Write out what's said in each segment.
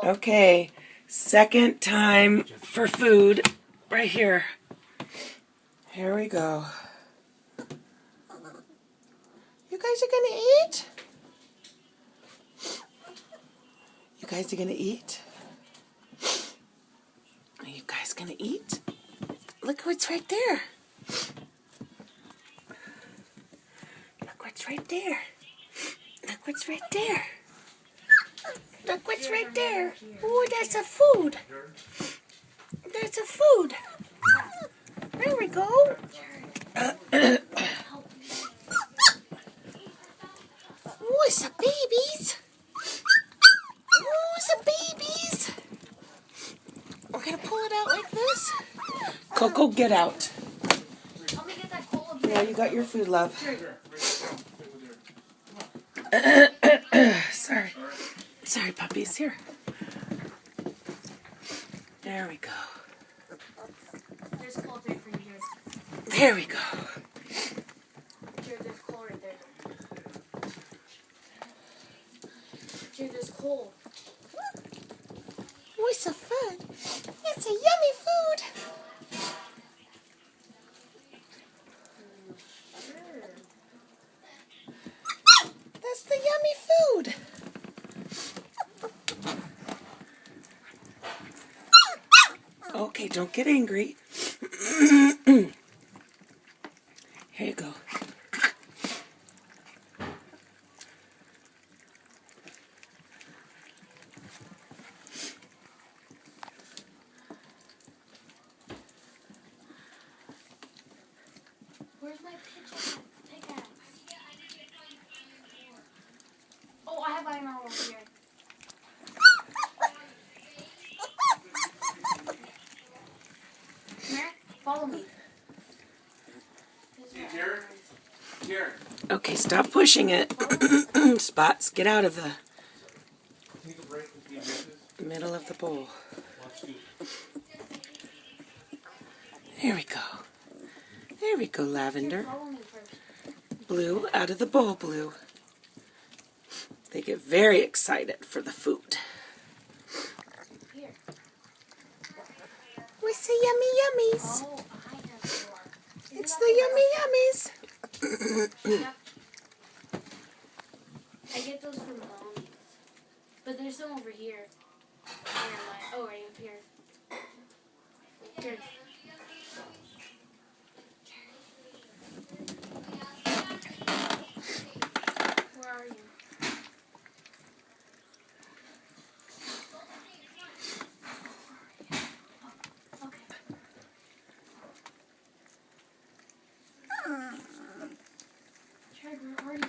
Okay, second time for food right here. Here we go. You guys are gonna eat? You guys are gonna eat? Are you guys gonna eat? Look what's right there. Look what's right there. Look what's right there. Look what's right there. Oh, that's a food. That's a food. There we go. Oh, it's a babies. Oh, it's a babies. We're going to pull it out like this. Coco, get out. Yeah, you got your food, love. Sorry. Sorry, puppies. Here. There we go. There's coal right for you here. There we go. Here, there's coal right there. Here, there's coal. Oh, it's so fun. It's a yummy food. That's the yummy food. Okay, don't get angry. Here you go. Where's my pickaxe? Oh, I have iron over here. Come here. Follow me. Here. Okay, stop pushing it. Spots, get out of the middle of the bowl. There we go. There we go, Lavender. Follow me first. Blue, out of the bowl, Blue. They get very excited for the food. Here. What's the yummy yummies? Oh, I have more. It's the yummy yummies. Yep. I get those from Mom's. But there's some over here. Where am I? Oh, right up here. Here. Where are you? Okay. Chad, where are you?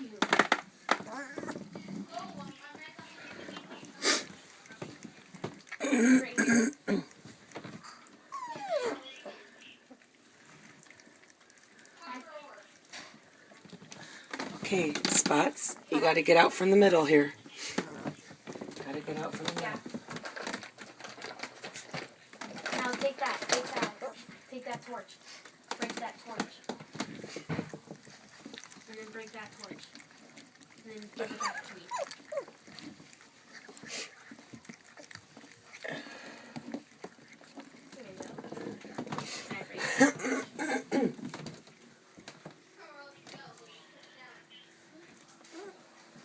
Right here. Okay, Spots, you got to get out from the middle here. Got to get out from the Yeah. middle. Now take that. Take that torch. Break that torch. And then break that torch. And then give it back to me. There you go. I break it.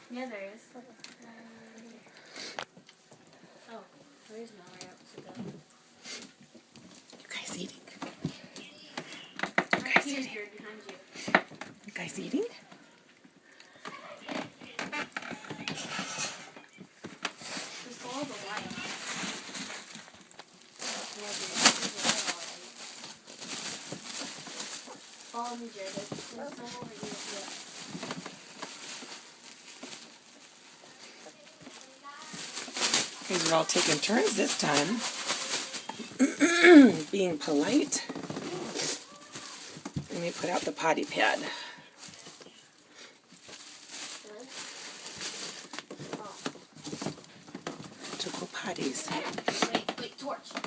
Yeah, there is. Oh, there's nowhere else to go. You guys eating? Right here's here behind you. You guys eating? Just follow the light. Follow me, Jared. There's some over here. Yeah. Guys are all taking turns this time. Being polite. Let me put out the potty pad. To go potties. Wait, torch. Wait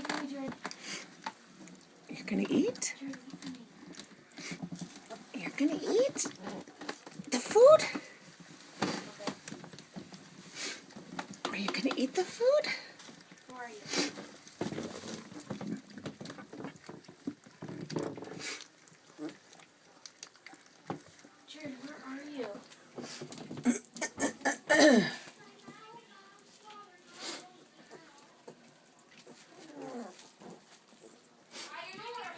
for me, Jared. You're gonna eat? Jared, wait for me. You're gonna eat the food? you gonna eat the food? Where are you? Jared, where are you?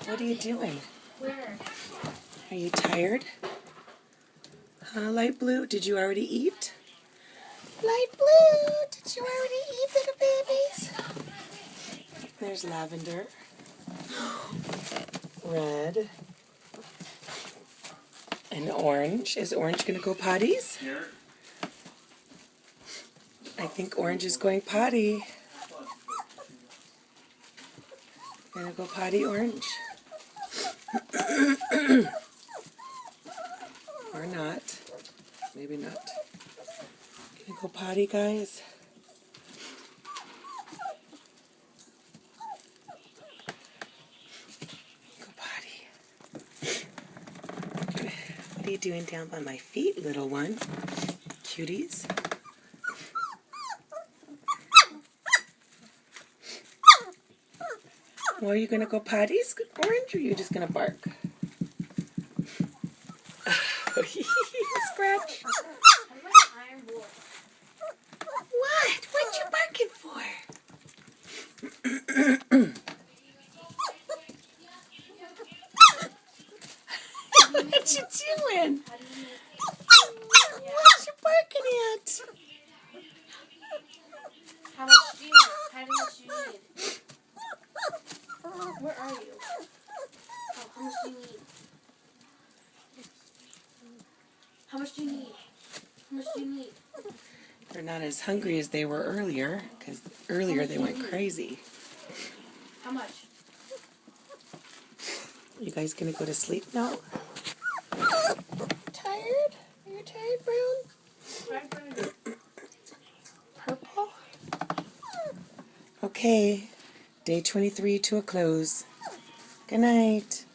What are you doing? Where? Are you tired? Light blue, did you already eat? Light blue, did you already eat, little babies? There's lavender. Red. And orange. Is orange going to go potties? Here. I think orange is going potty. Gonna go potty, orange. Or not. Maybe not. Gonna go potty, guys. Go potty. What are you doing down by my feet, little one? Cuties. Well, are you going to go potties, Orange, or are you just going to bark? Scratch. Iron board. What? What you barking for? What you doing? How do you make What you barking at? How much do you need? How much do you need? Where are you? Oh, how much do you need? How much do you need? How much do you need? They're not as hungry as they were earlier, because earlier they went crazy. How much? You guys gonna go to sleep now? Tired? Are you tired, Brown? Right in front of you. Purple? Okay, day 23 to a close. Good night.